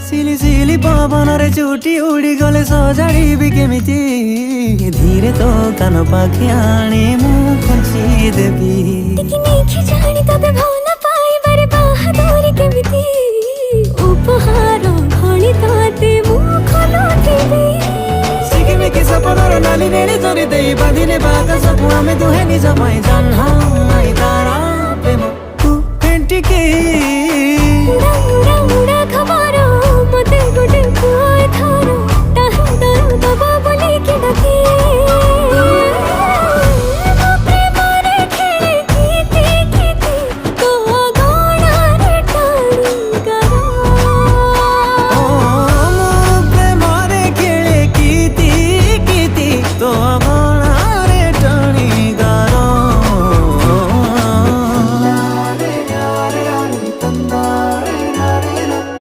सिली सिली पवनरे चुटी उड़ी गले सजाड़ी केमिति धीरे तो कान पाखि आनी मु खंची देवी जानी तते भल पाइबारे बाहादुरी केमिति उपहार भली तते मु खोलुथिबी सिकिमिकी सपनर नाली नेड़ी तोरी देई बांधिने बाकसकु आमे दुहे निज पाई जन्म तारा प्रेम तू फेंटिके